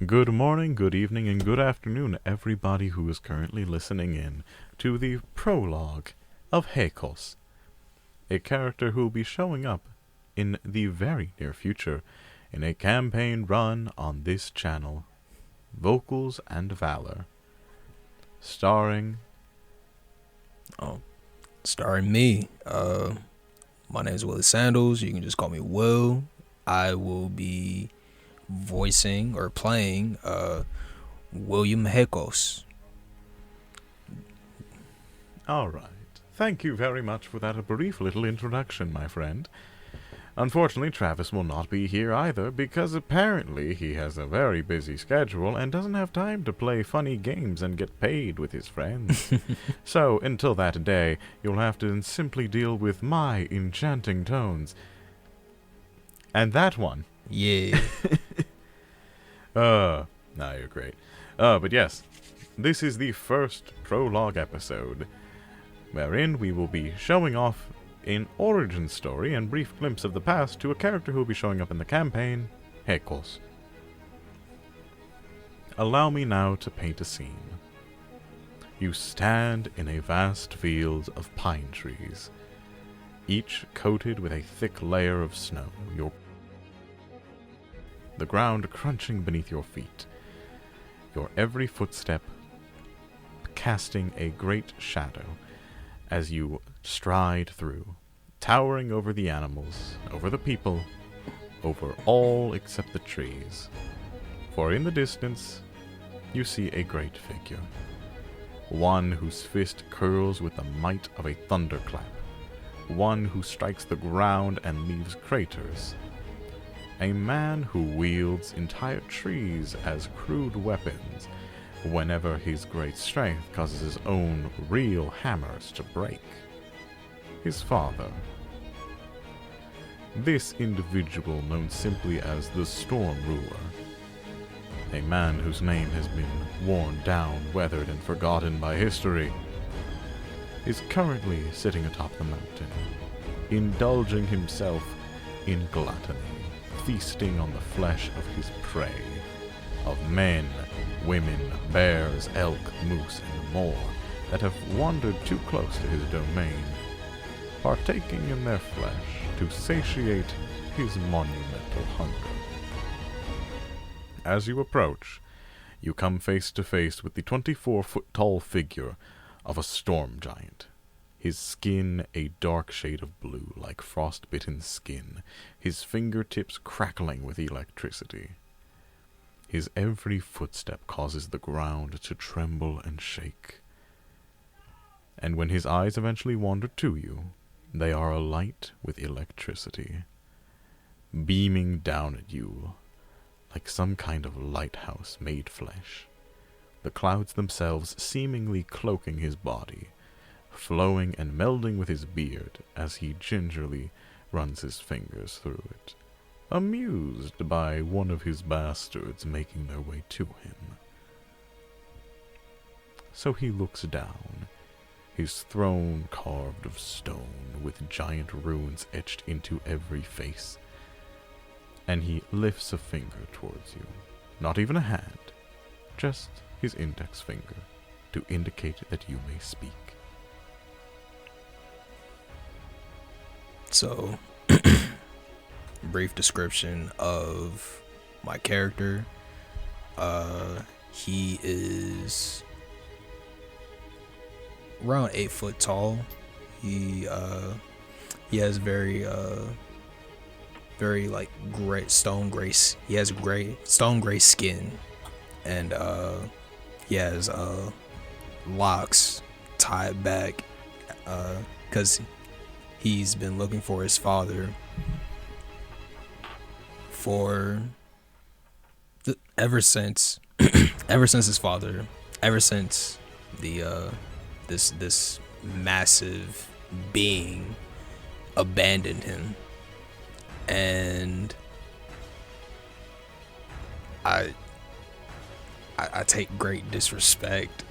Good morning, good evening, and good afternoon, everybody who is currently listening in to the prologue of Heikos, a character who will be showing up in the very near future in a campaign run on this channel, Vocals and Valor, starring Starring me. My name is Willie Sandals. You can just call me Will. I will be voicing or playing William Heikos. All right. Thank you very much for that brief little introduction, my friend. Unfortunately, Travis will not be here either, because apparently he has a very busy schedule and doesn't have time to play funny games and get paid with his friends. So, until that day, you'll have to simply deal with my enchanting tones. And that one. Yeah. Nah, you're great. But yes, this is the first prologue episode, wherein we will be showing off an origin story and brief glimpse of the past to a character who will be showing up in the campaign, Heikos. Allow me now to paint a scene. You stand in a vast field of pine trees, each coated with a thick layer of snow, the ground crunching beneath your feet, your every footstep casting a great shadow as you stride through, towering over the animals, over the people, over all except the trees. For in the distance, you see a great figure, one whose fist curls with the might of a thunderclap, one who strikes the ground and leaves craters, a man who wields entire trees as crude weapons whenever his great strength causes his own real hammers to break. His father. This individual, known simply as the Storm Ruler, a man whose name has been worn down, weathered, and forgotten by history, is currently sitting atop the mountain, indulging himself in gluttony, feasting on the flesh of his prey, of men, women, bears, elk, moose, and more that have wandered too close to his domain, partaking in their flesh to satiate his monumental hunger. As you approach, you come face to face with the 24-foot-tall figure of a storm giant, his skin a dark shade of blue like frost-bitten skin, his fingertips crackling with electricity. His every footstep causes the ground to tremble and shake. And when his eyes eventually wander to you, they are alight with electricity, beaming down at you like some kind of lighthouse made flesh, the clouds themselves seemingly cloaking his body, flowing and melding with his beard as he gingerly runs his fingers through it, amused by one of his bastards making their way to him. So he looks down, his throne carved of stone with giant runes etched into every face, and he lifts a finger towards you. Not even a hand, just his index finger, to indicate that you may speak. So, brief description of my character. He is around 8 foot tall. He has very like gray stone gray. He has stone gray skin, and he has locks tied back because he's been looking for his father ever since the this massive being abandoned him. And I take great disrespect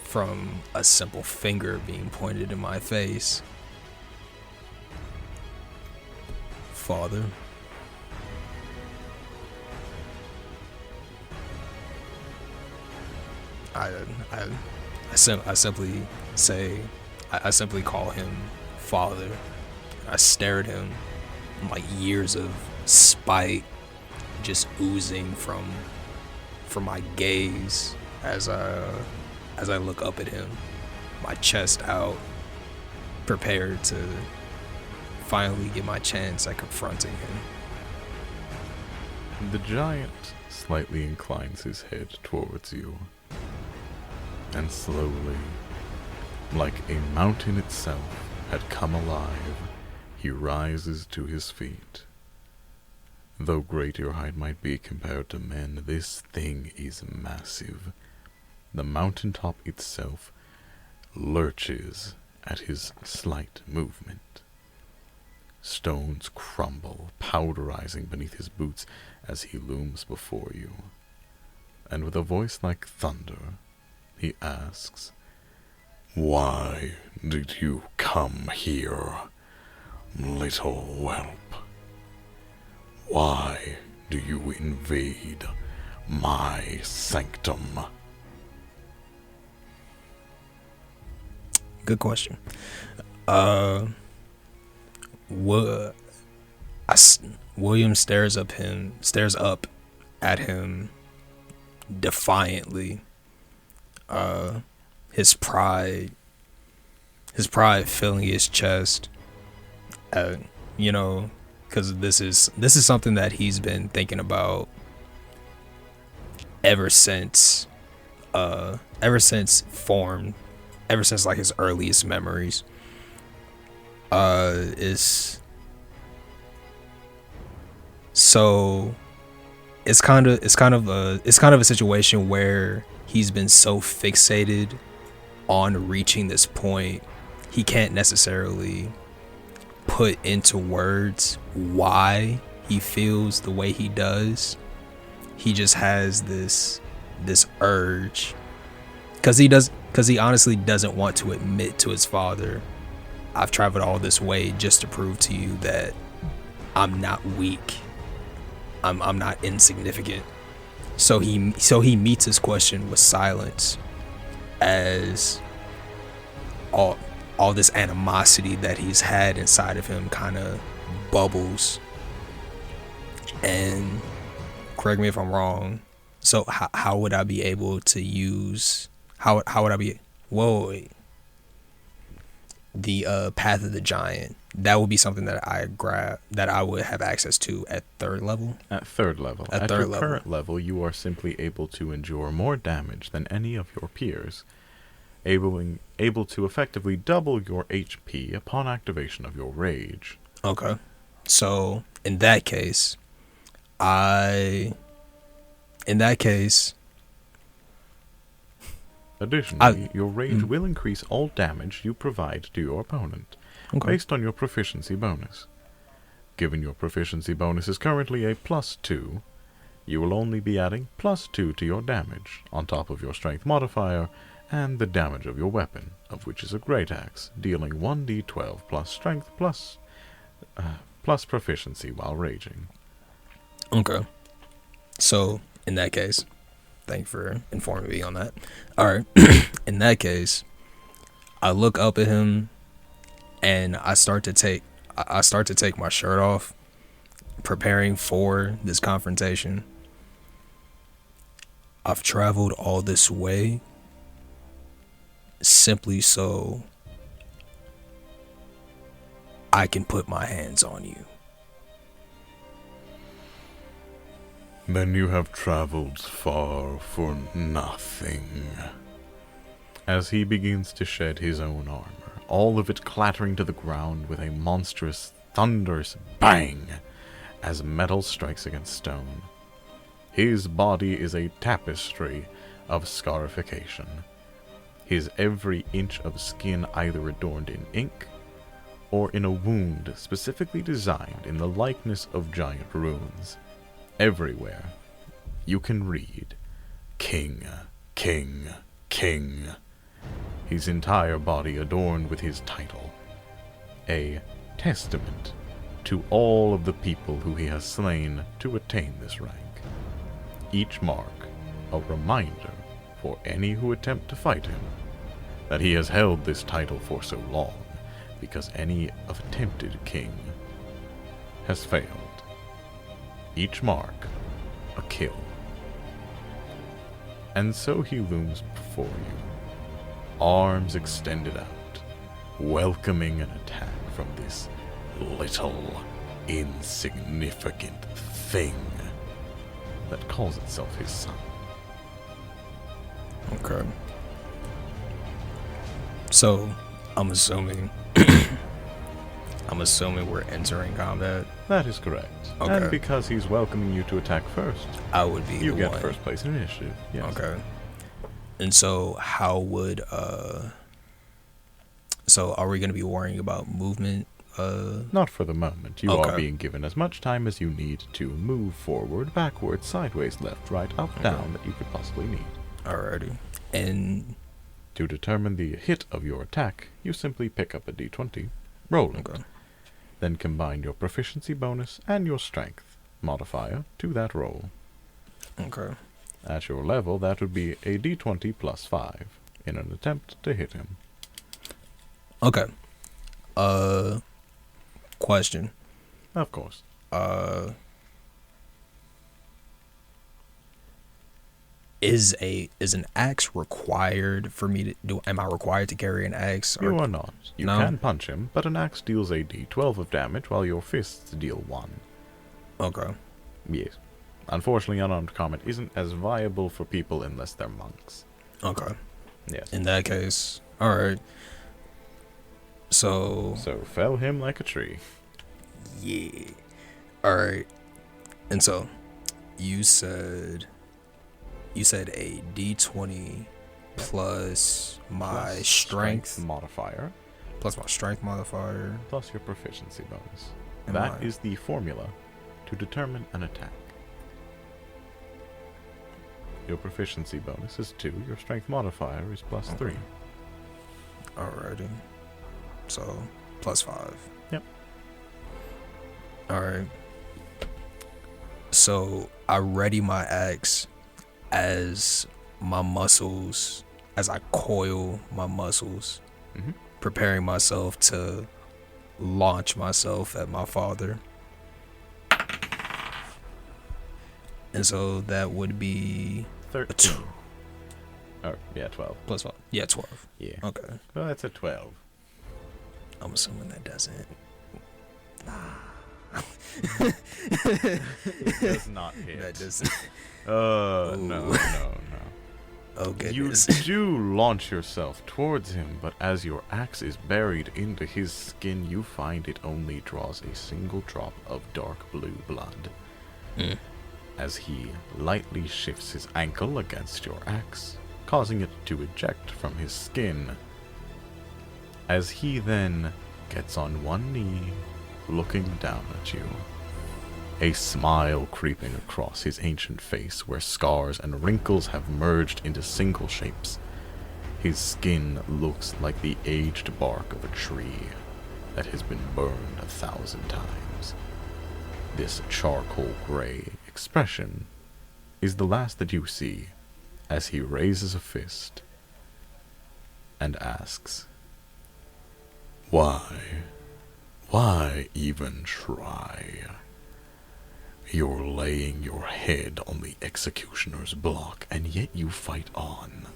from a simple finger being pointed in my face. Father, I I I simply say, I simply call him father. I stare at him, like years of spite just oozing from my gaze as I look up at him, my chest out, prepared to finally get my chance at confronting him. The giant slightly inclines his head towards you, and slowly, like a mountain itself had come alive, he rises to his feet. Though great your height might be compared to men, this thing is massive. The mountaintop itself lurches at his slight movement. Stones crumble, powderizing beneath his boots as he looms before you. And with a voice like thunder, he asks, "Why did you come here, little whelp? Why do you invade my sanctum?" Good question. William stares up at him defiantly. His pride filling his chest. You know, because this is something that he's been thinking about ever since like his earliest memories. It's kind of a situation where he's been so fixated on reaching this point, he can't necessarily put into words why he feels the way he does. He just has this urge, because he honestly doesn't want to admit to his father, "I've traveled all this way just to prove to you that I'm not weak. I'm not insignificant." So he meets his question with silence, as all this animosity that he's had inside of him kind of bubbles. And correct me if I'm wrong. So how would I be able to use how would I be the Path of the Giant? That would be something that I would have access to at third level. At third level. At your current level, you are simply able to endure more damage than any of your peers, able to effectively double your HP upon activation of your rage. Okay. So in that case, additionally, your rage will increase all damage you provide to your opponent, based on your proficiency bonus. Given your proficiency bonus is currently a +2, you will only be adding +2 to your damage, on top of your strength modifier, and the damage of your weapon, of which is a great axe, dealing 1d12 plus strength plus proficiency while raging. Okay. So, in that case, thank you for informing me on that. Alright, in that case, I look up at him and I start to take my shirt off, preparing for this confrontation. I've traveled all this way simply so I can put my hands on you. Then you have traveled far for nothing. As he begins to shed his own armor, all of it clattering to the ground with a monstrous, thunderous bang as metal strikes against stone. His body is a tapestry of scarification, his every inch of skin either adorned in ink or in a wound specifically designed in the likeness of giant runes. Everywhere you can read, "King, King, King." His entire body adorned with his title, a testament to all of the people who he has slain to attain this rank. Each mark a reminder for any who attempt to fight him, that he has held this title for so long because any of attempted king has failed. Each mark, a kill. And so he looms before you, arms extended out, welcoming an attack from this little, insignificant thing that calls itself his son. Okay. So, I'm assuming we're entering combat. That is correct. Okay. And because he's welcoming you to attack first, I would be you the get one. first place in initiative. Yes. Okay. And so, how would so are we going to be worrying about movement? Not for the moment. You Okay. are being given as much time as you need to move forward, backward, sideways, left, right, up, down that you could possibly need. Alrighty. And To determine the hit of your attack, you simply pick up a d20, roll it, okay. then combine your proficiency bonus and your strength modifier to that roll. Okay. At your level, that would be a d20 plus 5 in an attempt to hit him. Okay. Question. Of course. Is an axe required for me to do? Am I required to carry an axe? You are not. You No? can punch him, but an axe deals a d12 of damage while your fists deal 1. Okay. Yes. Unfortunately, unarmed combat isn't as viable for people unless they're monks. Okay. Yes. In that case, all right. So Fell him like a tree. yeah. All right. And so you said a D20 plus my Plus strength modifier, plus my strength modifier. plus your proficiency bonus. And That my- is the formula to determine an attack. Your proficiency bonus is 2. Your strength modifier is plus 3. Alrighty. So plus 5. Yep. Alright. So I ready my axe as I coil my muscles, Mhm. preparing myself to launch myself at my father. And so that would be 13. Oh, yeah, 12. plus 5. Yeah, 12. Yeah. Okay. Well, that's a 12. I'm assuming that doesn't. It does not hit. That doesn't. No. Oh, You goodness. do launch yourself towards him, but as your axe is buried into his skin, you find it only draws a single drop of dark blue blood. Mm. As he lightly shifts his ankle against your axe, causing it to eject from his skin. As he then gets on one knee, looking down at you, a smile creeping across his ancient face where scars and wrinkles have merged into single shapes. His skin looks like the aged bark of a tree that has been burned 1,000 times. This charcoal gray expression is the last that you see as he raises a fist and asks, "Why? Why even try? You're laying your head on the executioner's block, and yet you fight on.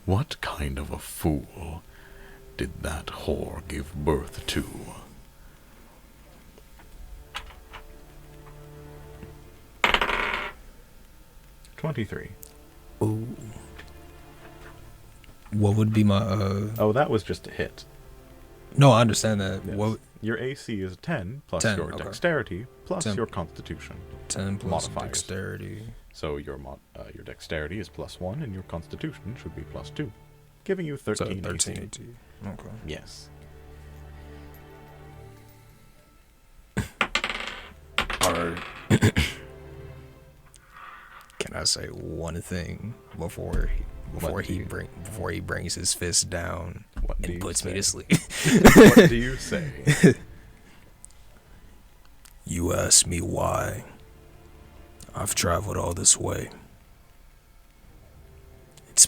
What kind of a fool did that whore give birth to?" 23. Ooh. What would be my Oh, that was just a hit. No, I understand that. Yes. What Your AC is 10 plus 10, your okay. dexterity plus 10. your constitution. 10 plus Modifiers. dexterity. So your dexterity is plus 1 and your constitution should be plus 2, giving you 13 So 13 AC. AT. Okay. Yes. Alright. Can I say one thing before he brings his fist down What do and you puts me say? to sleep? What do you say? You ask me why I've traveled all this way.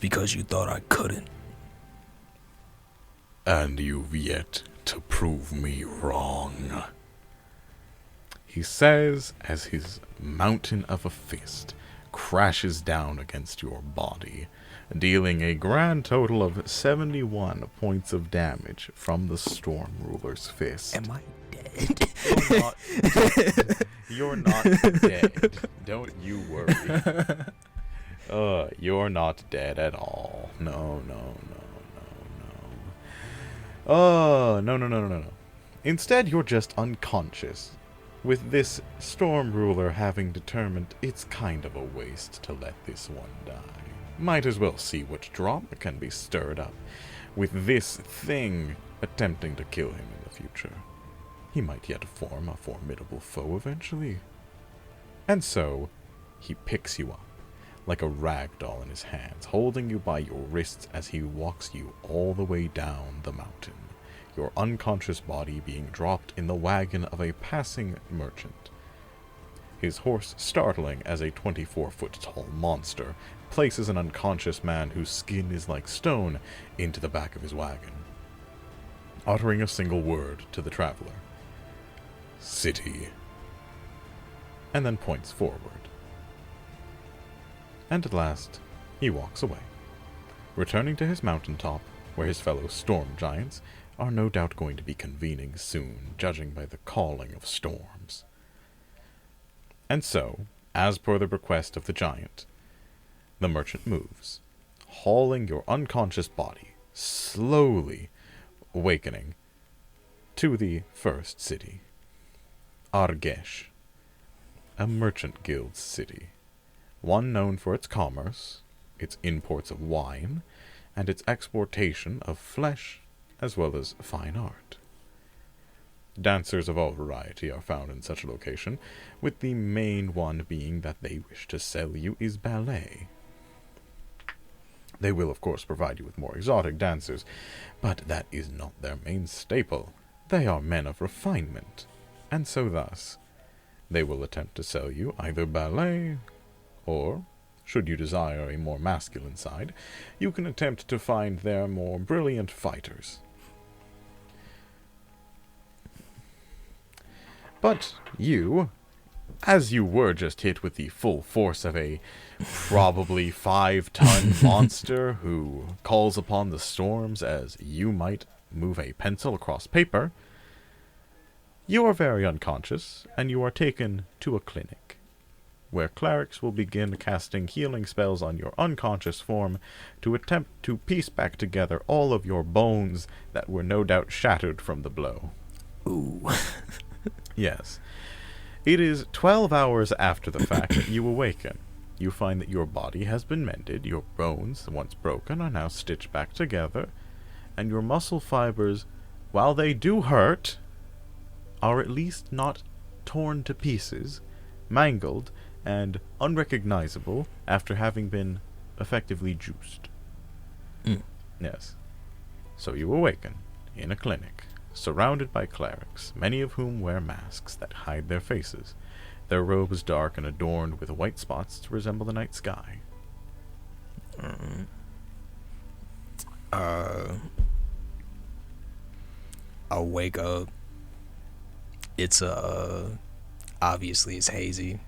just because you thought I couldn't. And you've yet to prove me wrong, he says as his mountain of a fist crashes down against your body, dealing a grand total of 71 points of damage from the Storm Ruler's fist. Am I dead? You're not dead. Don't you worry. You're not dead at all. No. No. Instead, you're just unconscious, with this Storm Ruler having determined it's kind of a waste to let this one die. Might as well see what drama can be stirred up with this thing attempting to kill him in the future. He might yet form a formidable foe eventually. And so, he picks you up, like a rag doll in his hands, holding you by your wrists as he walks you all the way down the mountain, your unconscious body being dropped in the wagon of a passing merchant. His horse, startling as a 24-foot-tall monster, places an unconscious man whose skin is like stone into the back of his wagon, uttering a single word to the traveler. City. And then points forward. And at last, he walks away, returning to his mountaintop, where his fellow storm giants are no doubt going to be convening soon, judging by the calling of storms. And so, as per the request of the giant, the merchant moves, hauling your unconscious body, slowly awakening, to the first city, Argesh, a merchant guild's city, one known for its commerce, its imports of wine, and its exportation of flesh as well as fine art. Dancers of all variety are found in such a location, with the main one being that they wish to sell you is ballet. They will, of course, provide you with more exotic dancers, but that is not their main staple. They are men of refinement, and so thus, they will attempt to sell you either ballet, or, should you desire a more masculine side, you can attempt to find their more brilliant fighters. But you, as you were just hit with the full force of a probably 5-ton monster who calls upon the storms as you might move a pencil across paper, you are very unconscious, and you are taken to a clinic, where clerics will begin casting healing spells on your unconscious form to attempt to piece back together all of your bones that were no doubt shattered from the blow. Ooh. Yes. It is 12 hours after the fact that you awaken. You find that your body has been mended, your bones, once broken, are now stitched back together, and your muscle fibers, while they do hurt, are at least not torn to pieces, mangled, and unrecognizable after having been effectively juiced. Yes. So you awaken in a clinic, surrounded by clerics, many of whom wear masks that hide their faces, their robes dark and adorned with white spots to resemble the night sky. I'll wake up. It's obviously it's hazy.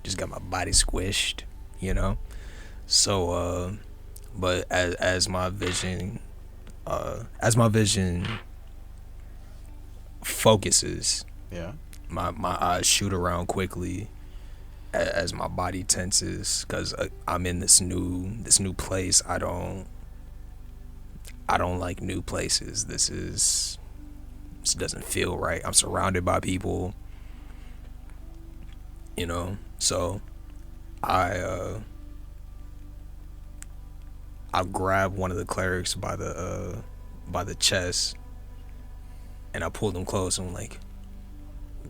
Just got my body squished, you know. So but as my vision focuses, Yeah. my eyes shoot around quickly as my body tenses, because I'm in this new place. I don't like new places. This doesn't feel right. I'm surrounded by people, you know. So I'll grab one of the clerics by the chest, and I pull them close, and I'm like,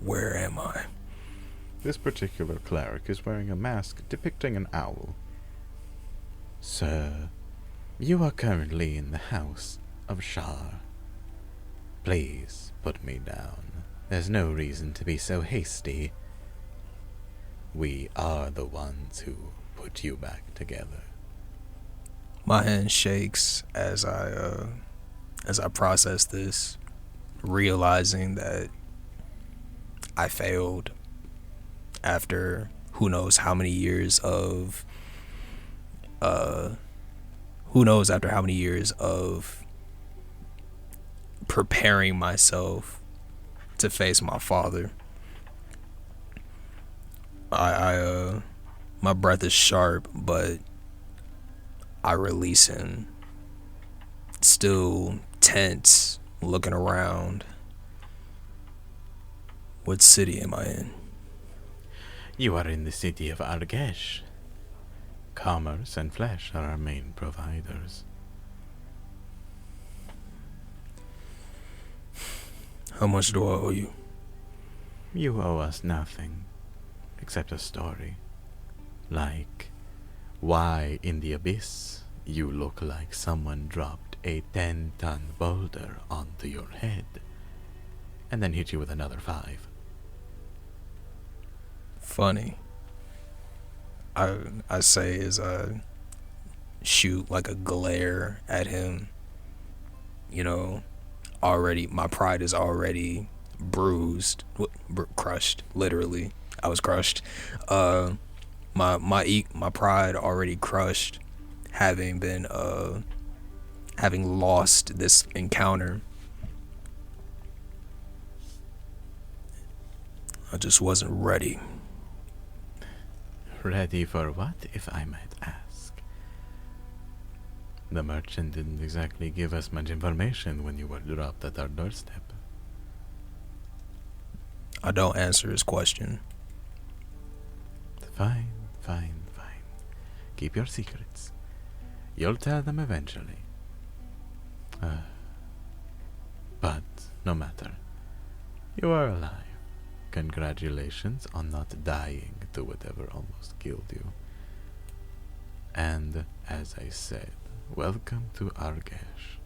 where am I? This particular cleric is wearing a mask depicting an owl. Sir, you are currently in the house of Shar. Please put me down. There's no reason to be so hasty. We are the ones who put you back together. My hand shakes as I process this, realizing that I failed after who knows how many years of preparing myself to face my father. My breath is sharp, but I release him. Still tense, looking around. What city am I in? You are in the city of Argesh. Commerce and flesh are our main providers. How much do I owe you? You owe us nothing, except a story. Like why in the abyss you look like someone dropped a 10-ton boulder onto your head and then hit you with another 5. Funny. I say as I shoot like a glare at him. You know, already my pride is already bruised, crushed. Literally, I was crushed. My pride already crushed, having lost this encounter. I just wasn't ready. Ready for what, if I might ask? The merchant didn't exactly give us much information when you were dropped at our doorstep. I don't answer his question. Fine. Keep your secrets. You'll tell them eventually. But no matter. You are alive. Congratulations on not dying to whatever almost killed you. And, as I said, welcome to Argesh.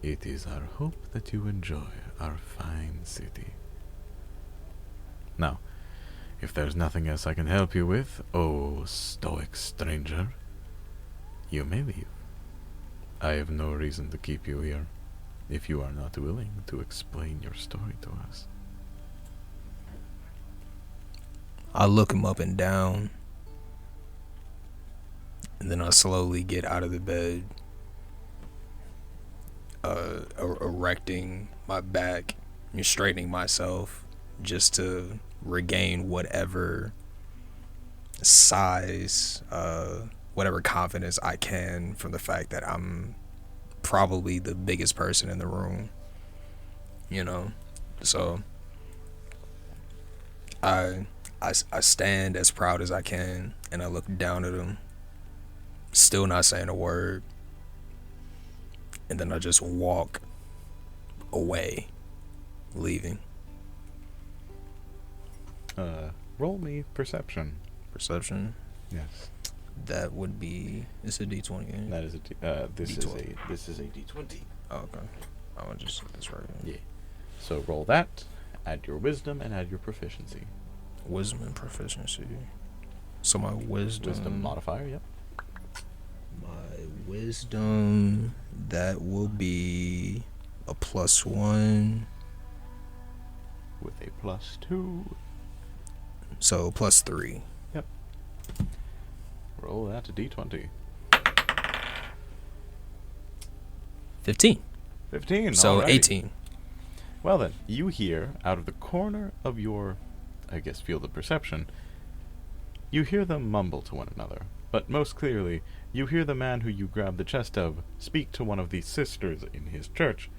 It is our hope that you enjoy our fine city. Now, if there's nothing else I can help you with, oh stoic stranger, you may leave. I have no reason to keep you here, if you are not willing to explain your story to us. I look him up and down, and then I slowly get out of the bed, erecting my back and straightening myself just to regain whatever size, whatever confidence I can from the fact that I'm probably the biggest person in the room, you know. So I stand as proud as I can, and I look down at him, still not saying a word, and then I just walk away, leaving. Roll me perception. Perception? Yes. That would be. It's a D20. Right? That is a this is a D20. Oh, okay. I want to just get this right. Yeah. So roll that, add your wisdom, and add your proficiency. Wisdom and proficiency. So my wisdom modifier, yep. My wisdom, that will be a +1. With a +2. So +3. Yep. Roll that to D20. 15. 15. So alrighty. 18. Well then, you hear out of the corner of your, I guess, field of perception, you hear them mumble to one another, but most clearly, you hear the man who you grabbed the chest of speak to one of the sisters in his church.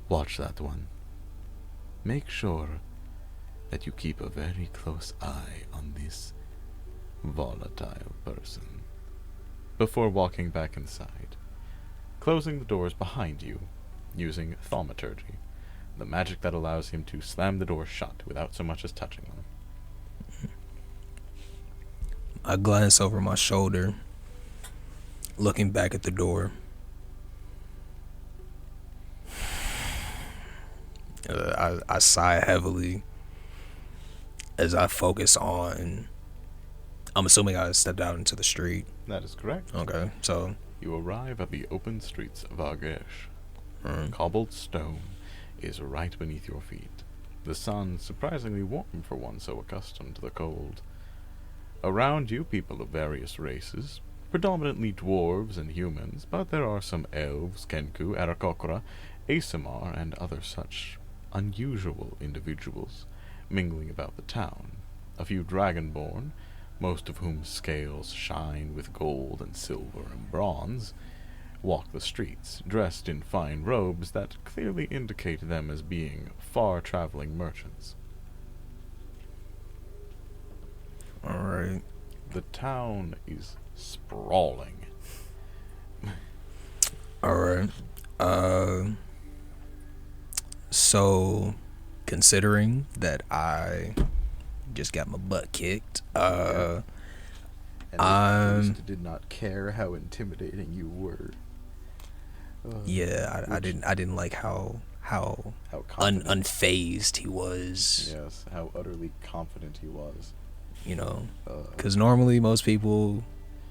Watch that one. Make sure that you keep a very close eye on this volatile person before walking back inside, closing the doors behind you using thaumaturgy, the magic that allows him to slam the door shut without so much as touching them. I glance over my shoulder, looking back at the door. I sigh heavily as I focus on. I'm assuming I stepped out into the street. That is correct. Okay, so You arrive at the open streets of Argesh. Mm. Cobbled stone is right beneath your feet. The sun surprisingly warm for one so accustomed to the cold. Around you, people of various races, predominantly dwarves and humans, but there are some elves, Kenku, Arakokra, Asimar, and other such unusual individuals mingling about the town. A few dragonborn, most of whom scales shine with gold and silver and bronze, walk the streets, dressed in fine robes that clearly indicate them as being far-traveling merchants. Alright. The town is sprawling. Alright. So, considering that I just got my butt kicked, And I'm- the priest did not care how intimidating you were. yeah, I didn't like how How confident. unfazed he was. Yes, how utterly confident he was. You know, Uh, because normally most people,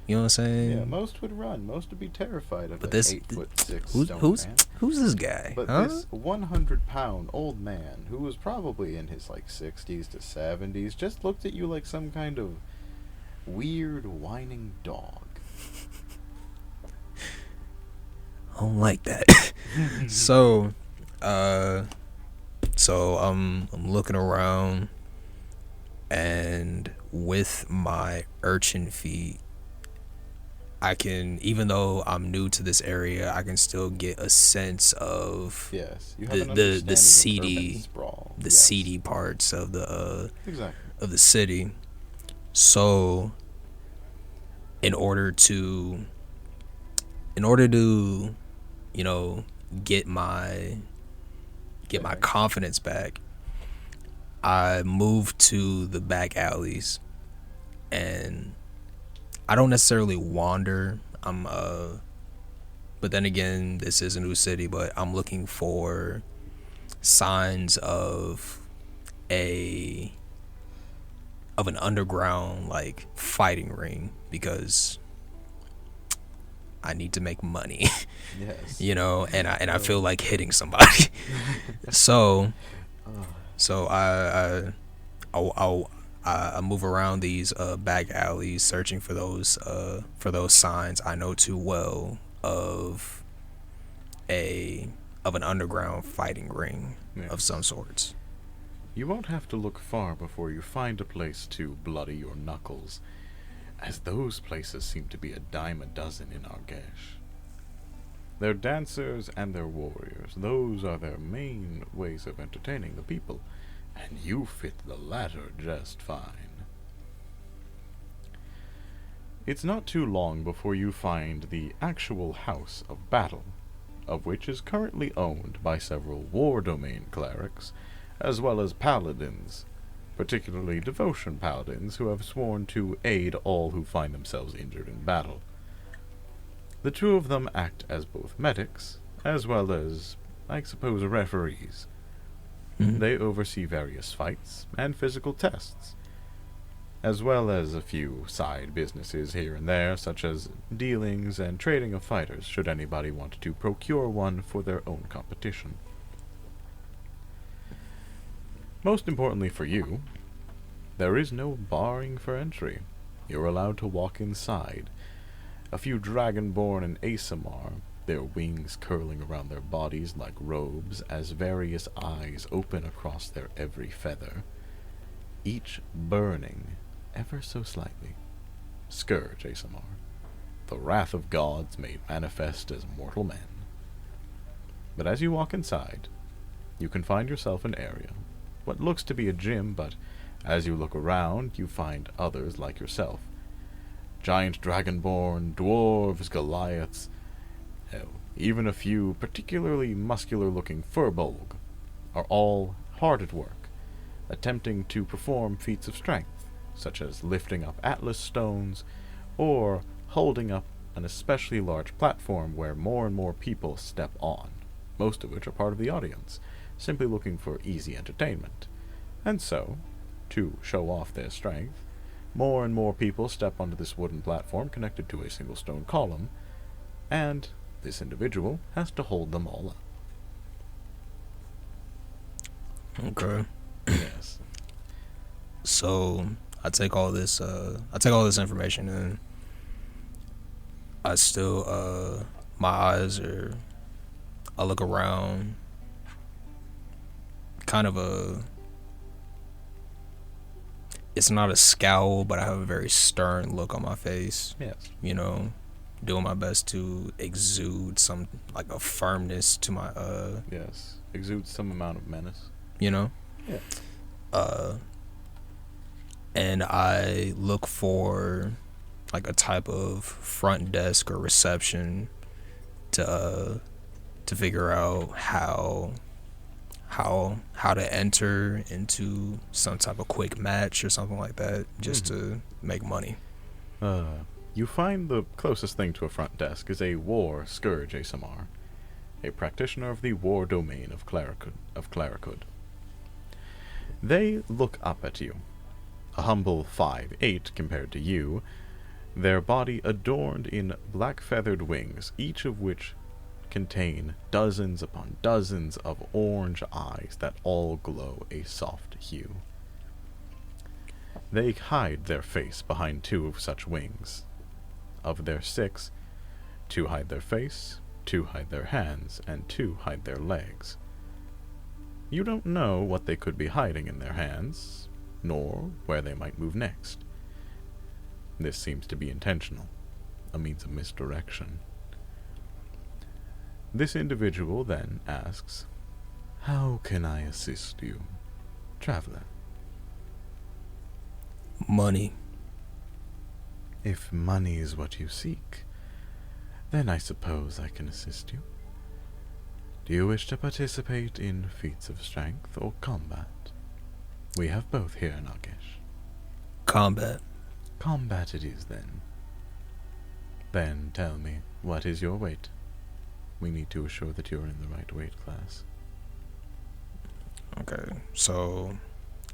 you know what I'm saying? yeah, most would run. Most would be terrified of But an this- 8'6" Who's stone who's man. who's this guy? But huh? this 100-pound old man, who was probably in his 60s to 70s, just looked at you like some kind of weird whining dog. I don't like that. so I'm looking around, and with my urchin feet, I can, even though I'm new to this area, I can still get a sense of Yes, you have The- an the understanding of seedy- urban sprawl. the Yes, seedy parts of the Exactly. city. So in order to you know, get my Okay. confidence back, I moved to the back alleys, and I don't necessarily wander. But then again, this is a new city, but I'm looking for signs of an underground like fighting ring, because I need to make money. Yes. You know, and I feel like hitting somebody. so I move around these back alleys searching for those signs I know too well of an underground fighting ring Yes. of some sorts. You won't have to look far before you find a place to bloody your knuckles, as those places seem to be a dime a dozen in Argesh. Their dancers and their warriors, those are their main ways of entertaining the people, and you fit the latter just fine. It's not too long before you find the actual House of Battle, of which is currently owned by several war domain clerics, as well as paladins, particularly devotion paladins who have sworn to aid all who find themselves injured in battle. The two of them act as both medics, as well as, I suppose, referees. Mhm. They oversee various fights and physical tests, as well as a few side businesses here and there, such as dealings and trading of fighters, should anybody want to procure one for their own competition. Most importantly for you, there is no barring for entry. You're allowed to walk inside. A few dragonborn and Asimar, their wings curling around their bodies like robes as various eyes open across their every feather, each burning ever so slightly. Scourge, Asimar, the wrath of gods made manifest as mortal men. But as you walk inside, you can find yourself an area, what looks to be a gym, but as you look around, you find others like yourself. Giant dragonborn, dwarves, Goliaths, hell, even a few particularly muscular-looking furbolg are all hard at work, attempting to perform feats of strength, such as lifting up atlas stones, or holding up an especially large platform where more and more people step on, most of which are part of the audience, simply looking for easy entertainment. And so, to show off their strength, more and more people step onto this wooden platform connected to a single stone column, and this individual has to hold them all up. Okay. Yes. So I take all this information and I still I look around, kind of it's not a scowl, but I have a very stern look on my face. Yes. You know, doing my best to exude some like a firmness to my Yes. Exudes some amount of menace. you know. Yeah. And I look for like a type of front desk or reception to figure out how to enter into some type of quick match or something like that, just to make money. You find the closest thing to a front desk is a War Scourge ASMR, a practitioner of the War domain of Claricud. They look up at you, a humble 5'8" compared to you, their body adorned in black feathered wings, each of which contain dozens upon dozens of orange eyes that all glow a soft hue. They hide their face behind 2 of such wings. Of their 6, 2 hide their face, 2 hide their hands, and 2 hide their legs. You don't know what they could be hiding in their hands, nor where they might move next. This seems to be intentional, a means of misdirection. This individual then asks, "How can I assist you, traveler?" Money. "If money is what you seek, then I suppose I can assist you. Do you wish to participate in feats of strength or combat? We have both here in Nagesh." Combat. "Combat it is, then. Then tell me, what is your weight? We need to assure that you're in the right weight class." Okay, so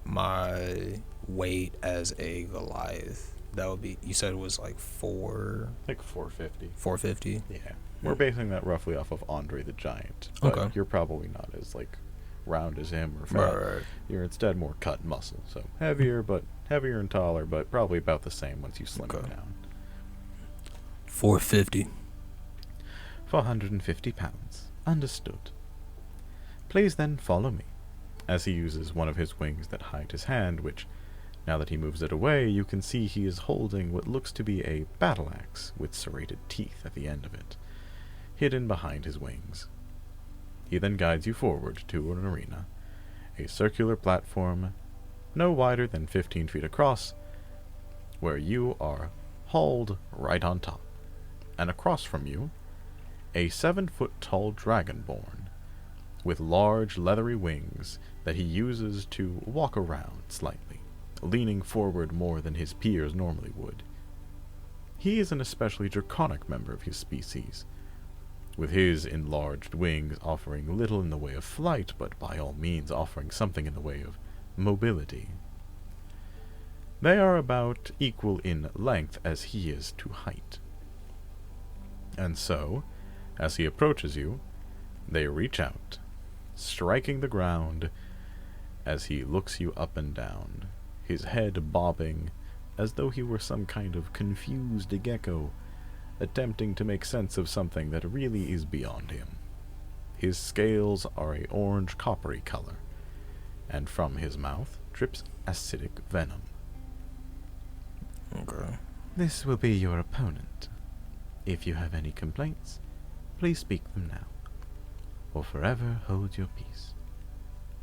my weight as a Goliath, that would be, you said it was like Like 450. 450? Yeah. We're basing that roughly off of Andre the Giant. But Okay. you're probably not as, like, round as him or fat. Right. You're instead more cut muscle. So heavier and taller, but probably about the same once you slim it Okay. down. 450. 450 pounds. Understood. Please then follow me, as he uses one of his wings that hide his hand, which, now that he moves it away, you can see he is holding what looks to be a battle axe with serrated teeth at the end of it, hidden behind his wings. He then guides you forward to an arena, a circular platform no wider than 15 feet across, where you are hauled right on top, and across from you, a 7-foot-tall dragonborn with large leathery wings that he uses to walk around slightly, leaning forward more than his peers normally would. He is an especially draconic member of his species, with his enlarged wings offering little in the way of flight, but by all means offering something in the way of mobility. They are about equal in length as he is to height. And so, as he approaches you, they reach out, striking the ground as he looks you up and down, his head bobbing as though he were some kind of confused gecko, attempting to make sense of something that really is beyond him. His scales are a orange coppery color, and from his mouth drips acidic venom. Okay. This will be your opponent. If you have any complaints, please speak them now, or forever hold your peace.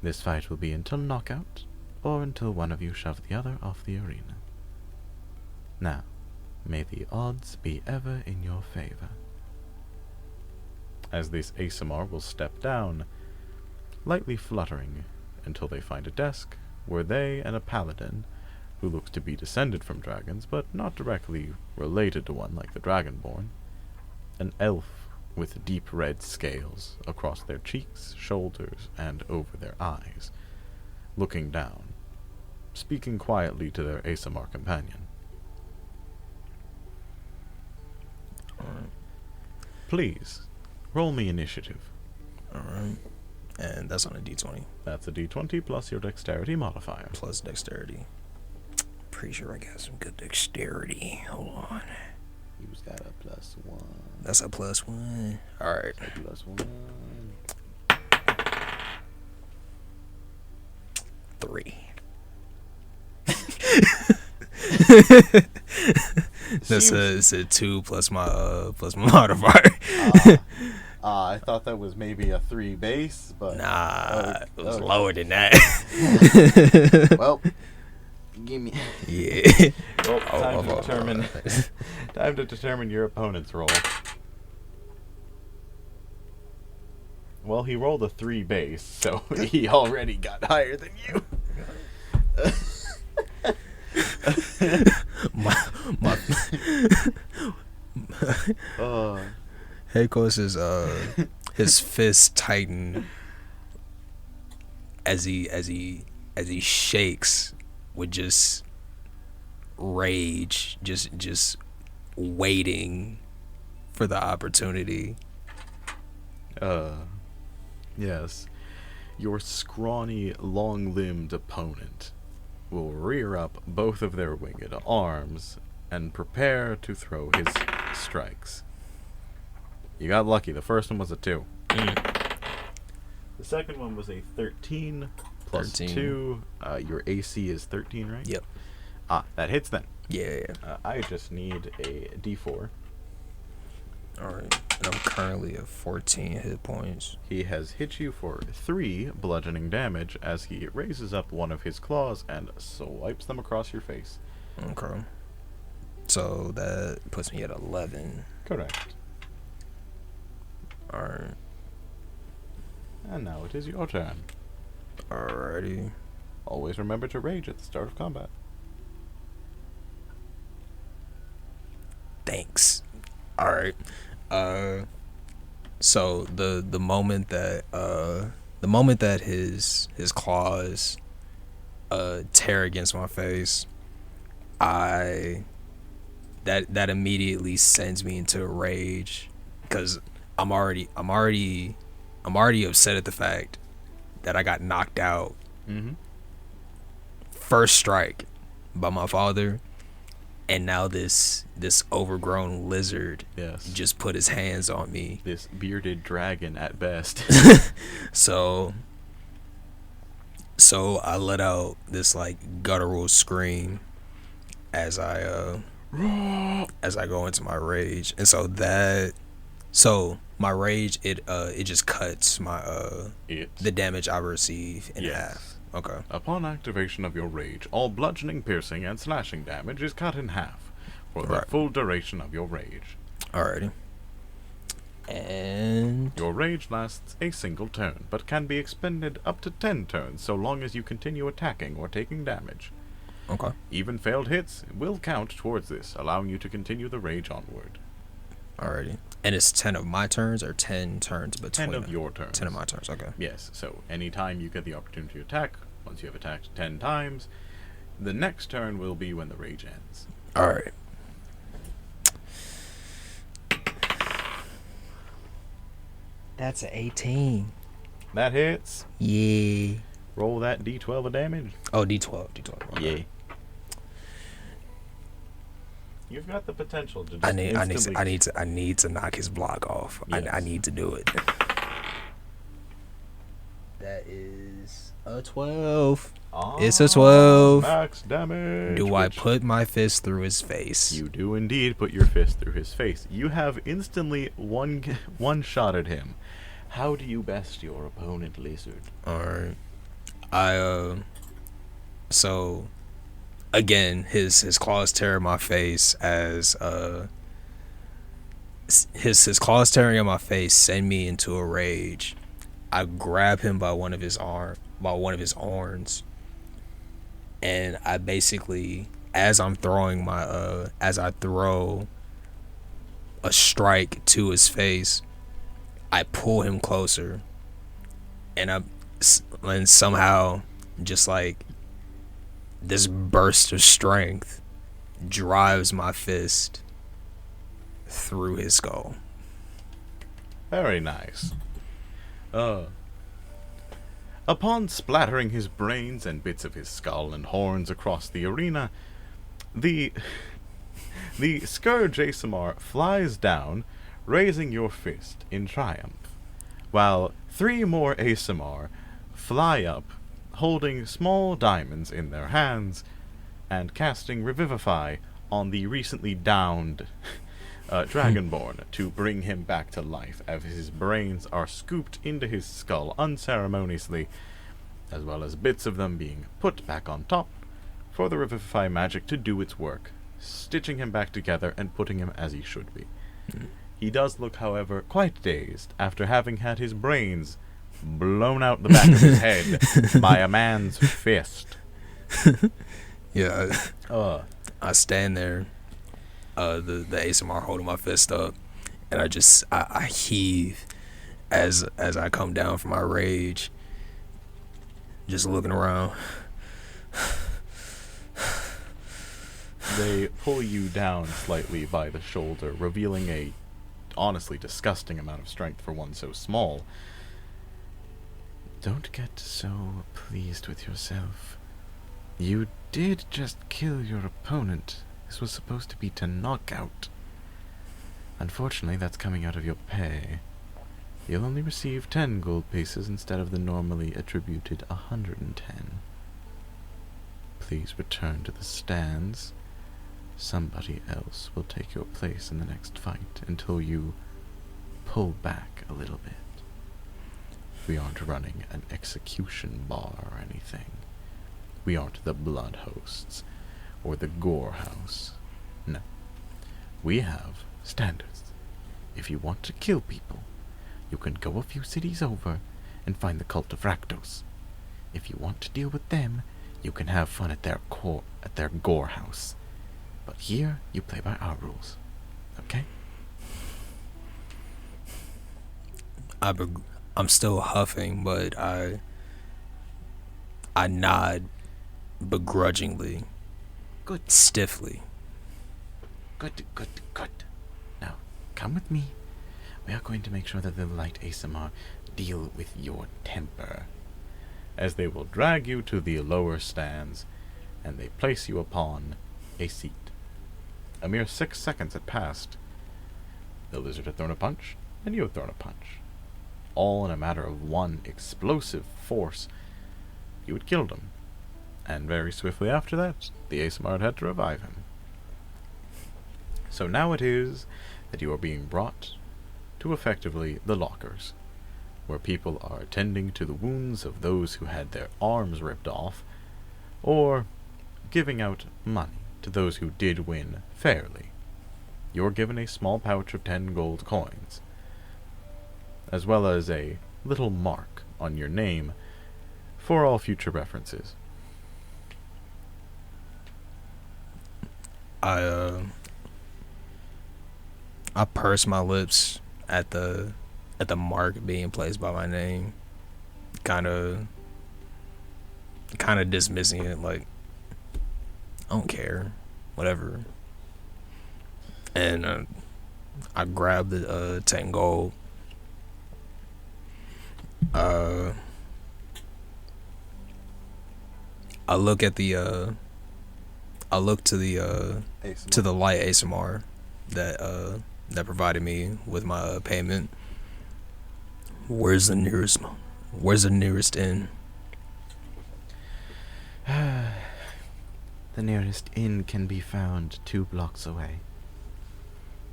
This fight will be until knockout, or until one of you shove the other off the arena. Now, may the odds be ever in your favor." As this ASMR will step down, lightly fluttering, until they find a desk where they and a paladin, who looks to be descended from dragons, but not directly related to one like the Dragonborn, an elf with deep red scales across their cheeks, shoulders, and over their eyes, looking down, speaking quietly to their ASMR companion. please, roll me initiative. Alright. And that's on a d20. That's a d20 plus your dexterity modifier. Plus dexterity. Pretty sure I got some good dexterity. Hold on. You's got a +1. That's a +1. Alright. A +1. 3. That's a 2 plus my modifier. I thought that was maybe a 3 base, but Nah, it was lower than that. Well, give me. Yeah. Well, time to determine your opponent's roll. Well, he rolled a 3 base, so he already got higher than you. Heikos is his fist tighten as he shakes with just rage, just waiting for the opportunity. Yes. Your scrawny, long-limbed opponent will rear up both of their winged arms and prepare to throw his strikes. You got lucky. The first one was a 2. The second one was a 13 plus 13. 2. Your AC is 13, right? Yep. That hits then. Yeah. I just need a D4. Alright. And I'm currently at 14 hit points. He has hit you for 3 bludgeoning damage as he raises up one of his claws and swipes them across your face. Okay. So that puts me at 11. Correct. Alright. And now it is your turn. Alrighty. Always remember to rage at the start of combat. Thanks. Alright. So the moment that his claws tear against my face, that immediately sends me into a rage because I'm already upset at the fact that I got knocked out first strike by my father, and now this overgrown lizard just put his hands on me. This bearded dragon at best. So I let out this like guttural scream as I go into my rage, and so my rage it just cuts my the damage I receive in half. Okay. Upon activation of your rage, all bludgeoning, piercing, and slashing damage is cut in half for the full duration of your rage. Alrighty. And your rage lasts a single turn, but can be expended up to 10 turns so long as you continue attacking or taking damage. Okay. Even failed hits will count towards this, allowing you to continue the rage onward. Alrighty. And it's 10 of my turns or 10 turns between 10 of your turns. 10 of my turns, okay. Yes, so anytime you get the opportunity to attack, once you have attacked 10 times, the next turn will be when the rage ends. Alright. That's an 18. That hits. Yeah. Roll that D12 of damage. Oh, D12. Okay. Yeah. You've got the potential to just I need to knock his block off. Yes. I need to do it. That is a 12. It's a 12. Max damage. Do I put my fist through his face? You do indeed put your fist through his face. You have instantly one shot at him. How do you best your opponent, Lizard? Alright. So again, his claws tear my face as his claws tearing at my face send me into a rage. I grab him by one of his horns, and I basically, as I throw a strike to his face, I pull him closer, and somehow just like this burst of strength drives my fist through his skull. Very nice. Upon splattering his brains and bits of his skull and horns across the arena, the Scourge ASMR flies down, raising your fist in triumph, while 3 more ASMR fly up, holding small diamonds in their hands, and casting Revivify on the recently downed Dragonborn to bring him back to life as his brains are scooped into his skull unceremoniously, as well as bits of them being put back on top for the Revivify magic to do its work, stitching him back together and putting him as he should be. He does look, however, quite dazed after having had his brains blown out the back of his head by a man's fist. Yeah, I stand there, the ASMR holding my fist up, and I heave as I come down from my rage, just looking around. They pull you down slightly by the shoulder, revealing a honestly disgusting amount of strength for one so small. Don't get so pleased with yourself. You did just kill your opponent. This was supposed to be to knockout. Unfortunately, that's coming out of your pay. You'll only receive 10 gold pieces instead of the normally attributed 110. Please return to the stands. Somebody else will take your place in the next fight until you pull back a little bit. We aren't running an execution bar or anything. We aren't the Blood Hosts or the Gore House. No. We have standards. If you want to kill people, you can go a few cities over and find the cult of Rakdos. If you want to deal with them, you can have fun at their Gore House. But here, you play by our rules. Okay? I'm still huffing, but I nod begrudgingly. Good. Stiffly. Good. Now, come with me. We are going to make sure that the light ASMR deal with your temper. As they will drag you to the lower stands, and they place you upon a seat. A mere 6 seconds had passed. The lizard had thrown a punch, and you had thrown a punch. All in a matter of one explosive force. You had killed him. And very swiftly after that, the ASMR had to revive him. So now it is that you are being brought to effectively the lockers, where people are attending to the wounds of those who had their arms ripped off, or giving out money to those who did win fairly. You're given a small pouch of 10 gold coins, as well as a little mark on your name for all future references. I purse my lips at the mark being placed by my name, kind of dismissing it, like, I don't care, whatever. And I grab the 10 gold. I look to the light ASMR that provided me with my payment. Where's the nearest inn? The nearest inn can be found 2 blocks away.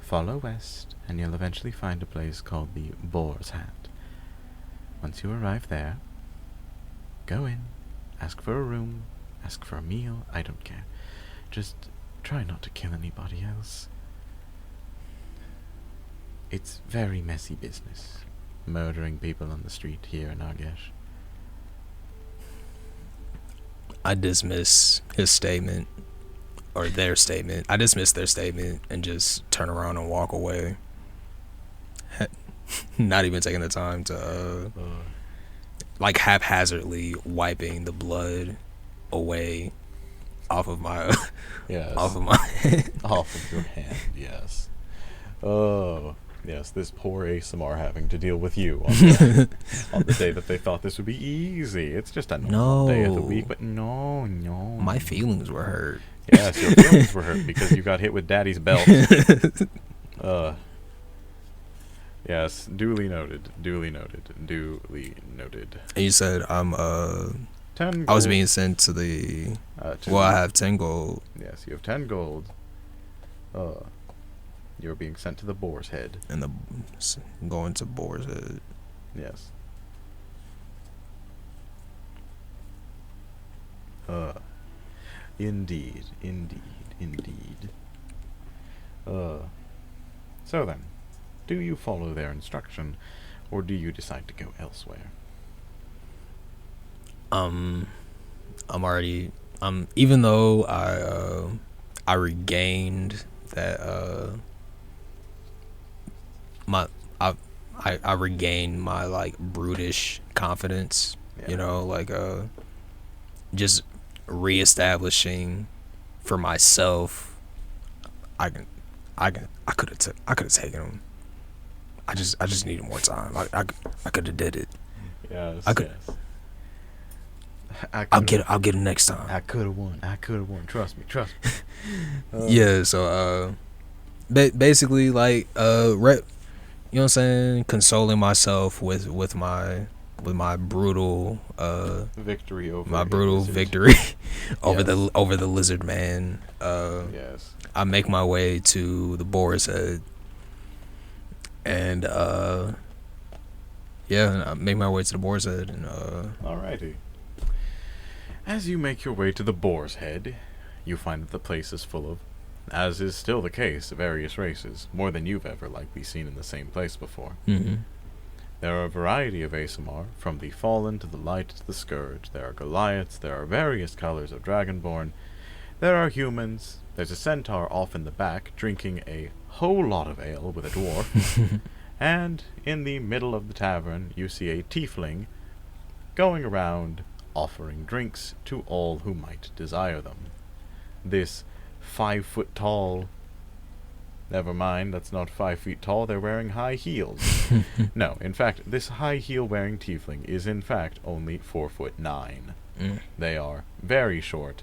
Follow west, and you'll eventually find a place called the Boar's Hat. Once you arrive there, go in, ask for a room, ask for a meal, I don't care. Just try not to kill anybody else. It's very messy business, murdering people on the street here in Argesh. I dismiss his statement, or their statement. I dismiss their statement and just turn around and walk away. Not even taking the time to, like, haphazardly wiping the blood away off of my, Yes. off of my head. Off of your hand, yes. Oh, Yes, this poor ASMR having to deal with you on the day that they thought this would be easy. It's just a normal day of the week, but no. My feelings were hurt. Yes, your feelings were hurt because you got hit with Daddy's belt. Yes, duly noted. And you said 10 gold. I was being sent to the. I have 10 gold. Yes, you have 10 gold. You're being sent to the Boar's Head. And going to Boar's Head. Yes. Indeed. So then, do you follow their instruction, or do you decide to go elsewhere? Even though I regained that I regained my like brutish confidence, Yeah. you know, like just reestablishing for myself. I could have taken him. I just needed more time. I could have did it. Yes. I could. Yes. I'll get him next time. I could have won. Trust me. Yeah. So basically like you know what I'm saying, consoling myself with my brutal victory over my a brutal lizard. victory over Yes. the lizard man. Yes. I make my way to the Boar's Head, and I make my way to the Boar's Head, and Alrighty. As you make your way to the Boar's Head, you find that the place is full of, as is still the case, various races, more than you've ever likely seen in the same place before. mm-hmm. There are a variety of ASMR, from the Fallen to the Light to the Scourge. There are Goliaths, there are various colors of Dragonborn, there are humans, there's a centaur off in the back drinking a whole lot of ale with a dwarf, and in the middle of the tavern you see a tiefling going around offering drinks to all who might desire them. This 5 foot tall... Never mind, that's not 5 feet tall, they're wearing high heels. No, in fact, this high heel wearing tiefling is in fact only 4'9". They are very short,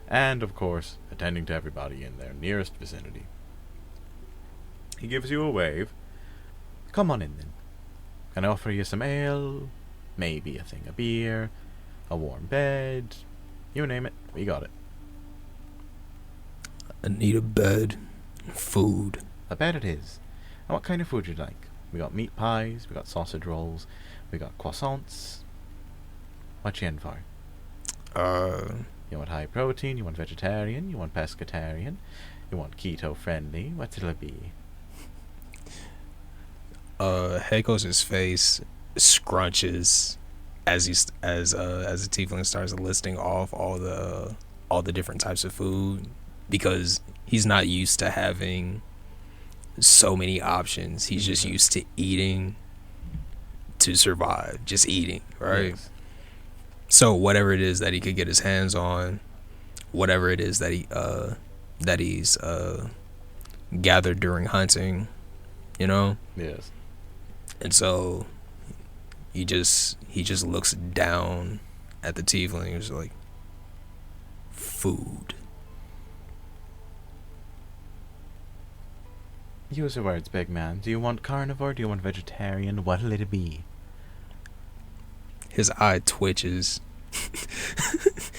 and of course, attending to everybody in their nearest vicinity. He gives you a wave. Come on in then. Can I offer you some ale? Maybe a thing of beer? A warm bed? You name it, we got it. I need a bed, food. A bed it is. And what kind of food you'd like? We got meat pies, we got sausage rolls, we got croissants. What you in for? You want high protein, you want vegetarian, you want pescatarian, you want keto friendly, what's it'll be? Heikos' face scrunches as the tiefling starts listing off all the different types of food, because he's not used to having so many options. He's just used to eating to survive, just eating, right? Yes. So whatever it is that he could get his hands on, whatever it is that he's gathered during hunting, you know? Yes. And so he just looks down at the tiefling. He's like, food. Use your words, big man. Do you want carnivore? Do you want vegetarian? What'll it be? His eye twitches.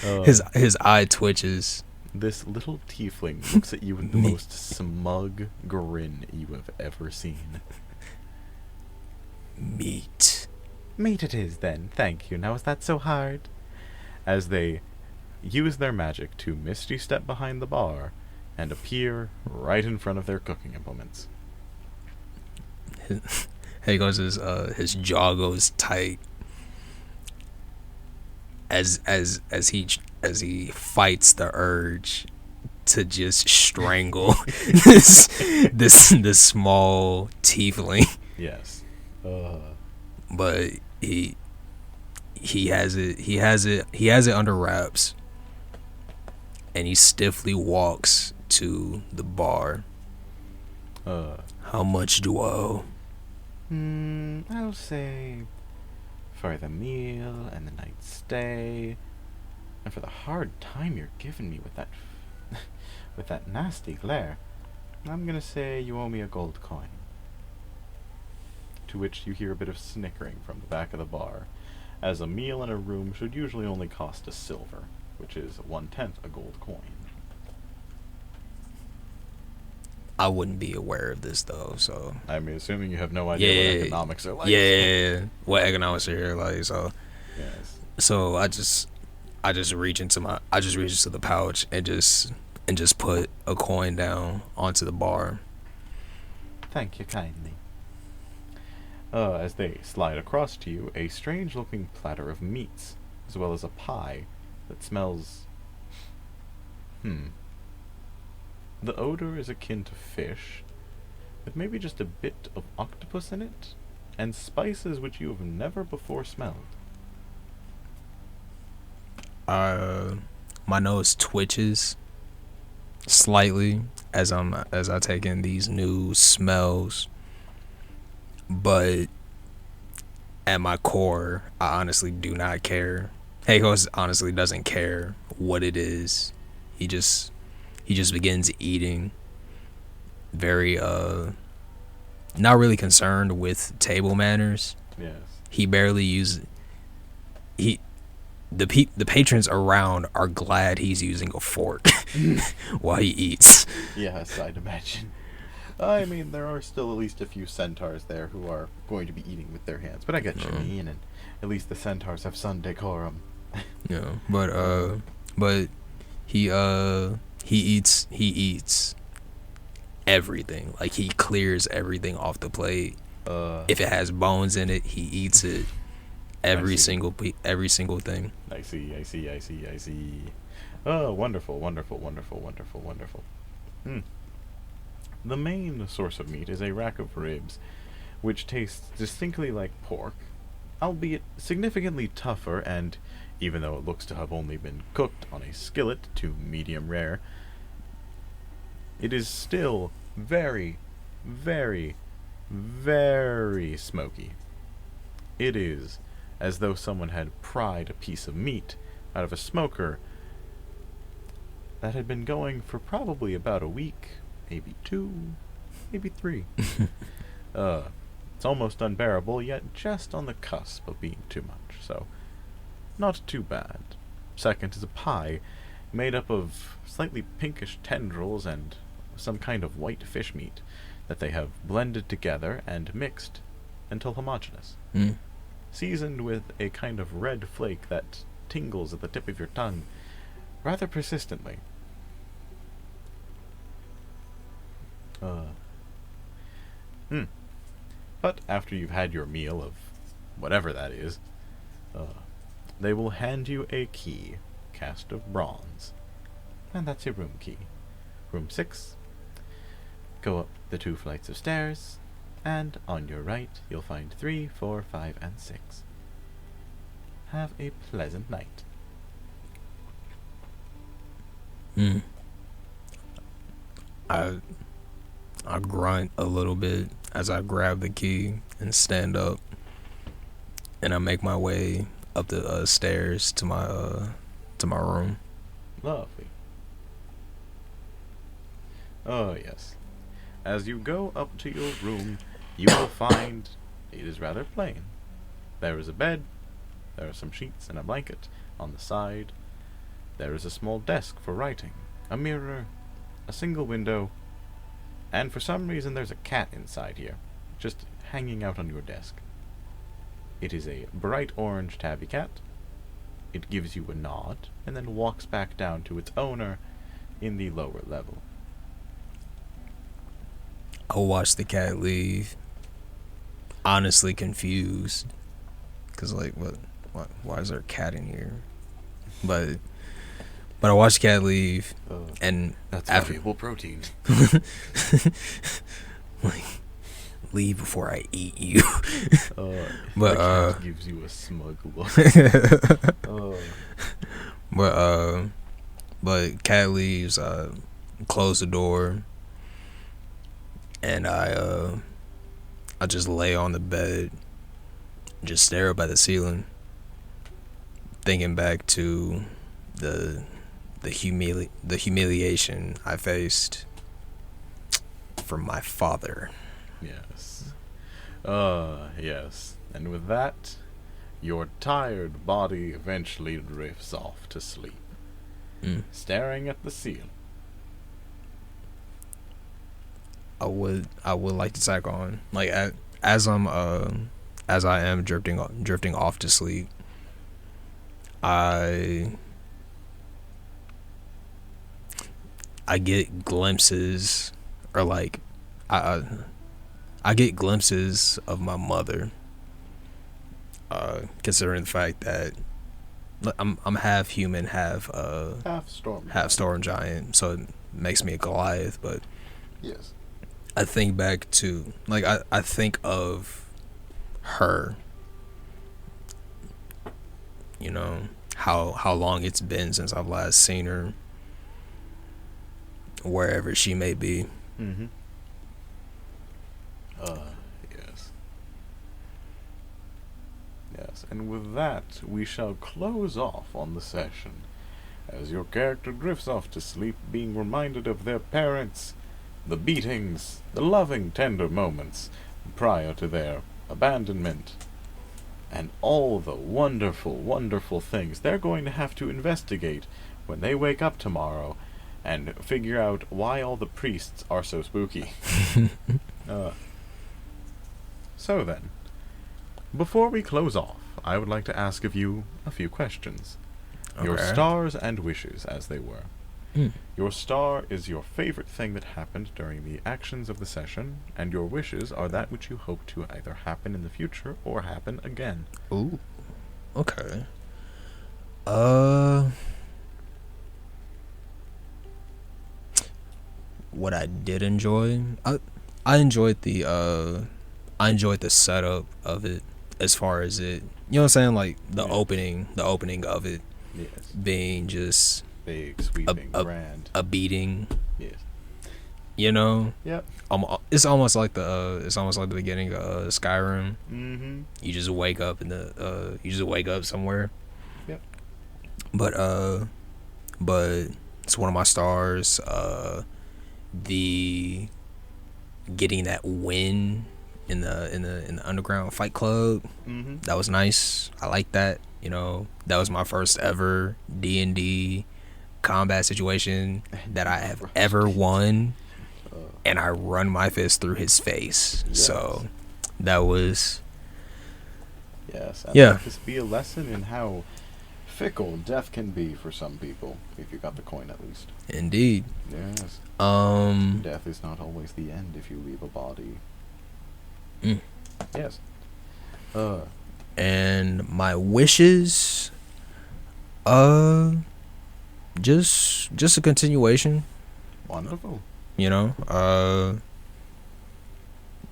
His eye twitches. This little tiefling looks at you with the most smug grin you have ever seen. Meat. Meat it is, then. Thank you. Now, is that so hard? As they use their magic to misty step behind the bar and appear right in front of their cooking implements. His jaw goes tight as he fights the urge to just strangle this small tiefling. Yes. But he has it under wraps, and he stiffly walks to the bar How much do I owe? I'll say for the meal and the night's stay, and for the hard time you're giving me with that with that nasty glare, I'm gonna say you owe me a gold coin. To which you hear a bit of snickering from the back of the bar, as a meal in a room should usually only cost a silver, which is 1/10 a gold coin. I wouldn't be aware of this though, so I'm assuming you have no idea what economics are like. yeah, what economics are here like. So, Yes. so I just reach into the pouch and just put a coin down onto the bar. Thank you kindly. As they slide across to you, a strange-looking platter of meats, as well as a pie that smells... The odor is akin to fish, with maybe just a bit of octopus in it, and spices which you have never before smelled. My nose twitches slightly as I take in these new smells, but at my core, I honestly do not care. Heikos honestly doesn't care what it is. He just begins eating, very not really concerned with table manners. Yes. He barely uses the patrons around are glad he's using a fork while he eats. Yes, I'd imagine. I mean, there are still at least a few centaurs there who are going to be eating with their hands, but I get you mean, and at least the centaurs have some decorum. Yeah, but he eats everything. Like, he clears everything off the plate. If it has bones in it, he eats it. Every single thing. I see. Oh, wonderful. The main source of meat is a rack of ribs, which tastes distinctly like pork, albeit significantly tougher, and even though it looks to have only been cooked on a skillet to medium rare, it is still very, very, very smoky. It is as though someone had pried a piece of meat out of a smoker that had been going for probably about a week, maybe 2, maybe 3. It's almost unbearable, yet just on the cusp of being too much, so not too bad. Second is a pie made up of slightly pinkish tendrils and some kind of white fish meat that they have blended together and mixed until homogeneous. Seasoned with a kind of red flake that tingles at the tip of your tongue rather persistently. But after you've had your meal of whatever that is, they will hand you a key cast of bronze. And that's your room key. Room 6. Go up the 2 flights of stairs, and on your right you'll find 3, 4, 5, and 6. Have a pleasant night. I grunt a little bit as I grab the key and stand up, and I make my way up the stairs to my room. Lovely. Oh, yes. As you go up to your room, you will find it is rather plain. There is a bed, there are some sheets and a blanket on the side. There is a small desk for writing, a mirror, a single window, and for some reason there's a cat inside here, just hanging out on your desk. It is a bright orange tabby cat. It gives you a nod, and then walks back down to its owner in the lower level. I'll watch the cat leave, honestly confused, because, like, what, why is there a cat in here? But I watch the cat leave, and That's after valuable protein. like, leave before I eat you. But the cat gives you a smug look. But cat leaves, close the door, and I just lay on the bed, just stare up at the ceiling, thinking back to the humiliation I faced from my father. Yes. Yes. And with that, your tired body eventually drifts off to sleep, staring at the ceiling. I would like to tack on, like, as I am drifting off to sleep, I get glimpses, or like I get glimpses of my mother, considering the fact that I'm half human, half storm giant, so it makes me a Goliath. But Yes. I think back to, like, I think of her, you know, how long it's been since I've last seen her, wherever she may be. Mm-hmm. Yes. Yes, and with that, we shall close off on the session, as your character drifts off to sleep, being reminded of their parents, the beatings, the loving, tender moments prior to their abandonment, and all the wonderful, wonderful things they're going to have to investigate when they wake up tomorrow and figure out why all the priests are so spooky. So then, before we close off, I would like to ask of you a few questions. Your Okay. stars and wishes, as they were. Hmm. Your star is your favorite thing that happened during the actions of the session, and your wishes are that which you hope to either happen in the future or happen again. Ooh. Okay. What I did enjoy, I enjoyed the setup of it, as far as it, you know what I'm saying, like the Yeah. opening of it Yes. being just Big, sweeping, a- grand. a beating, Yes. you know. Yep. It's almost like the beginning of Skyrim. Mm-hmm. You just wake up somewhere. Yep. But it's one of my stars. The getting that win in the underground fight club, Mm-hmm. that was nice. I like that. You know, that was my first ever D&D combat situation that I have ever won, and I run my fist through his face. Yes. So that was, Yes. And Yeah. let this be a lesson in how fickle death can be for some people, if you got the coin at least. indeed. Yes. Um, Death is not always the end if you leave a body. Mm. Yes. and my wishes, just a continuation. Wonderful. You know,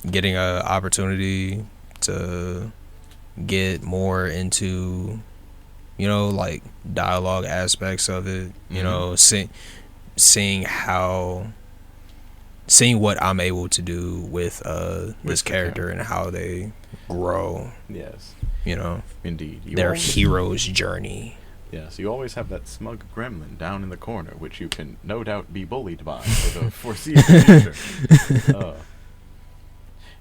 getting a opportunity to get more into, you know, like dialogue aspects of it. You Mhm. know, seeing what I'm able to do with this the character and how they grow. Yes. You know, Indeed. You their always- hero's journey. Yes, you always have that smug gremlin down in the corner, which you can no doubt be bullied by for the foreseeable future.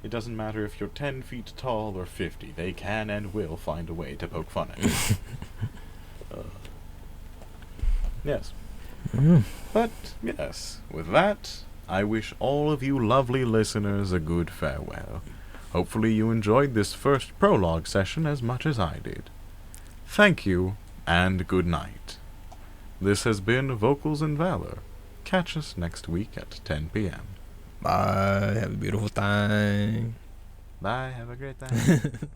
It doesn't matter if you're 10 feet tall or 50, they can and will find a way to poke fun at you. Yes. Mm. But, yes, with that, I wish all of you lovely listeners a good farewell. Hopefully you enjoyed this first prologue session as much as I did. Thank you, and good night. This has been Vocals and Valor. Catch us next week at 10 p.m. Bye. Have a beautiful time. Bye, have a great time.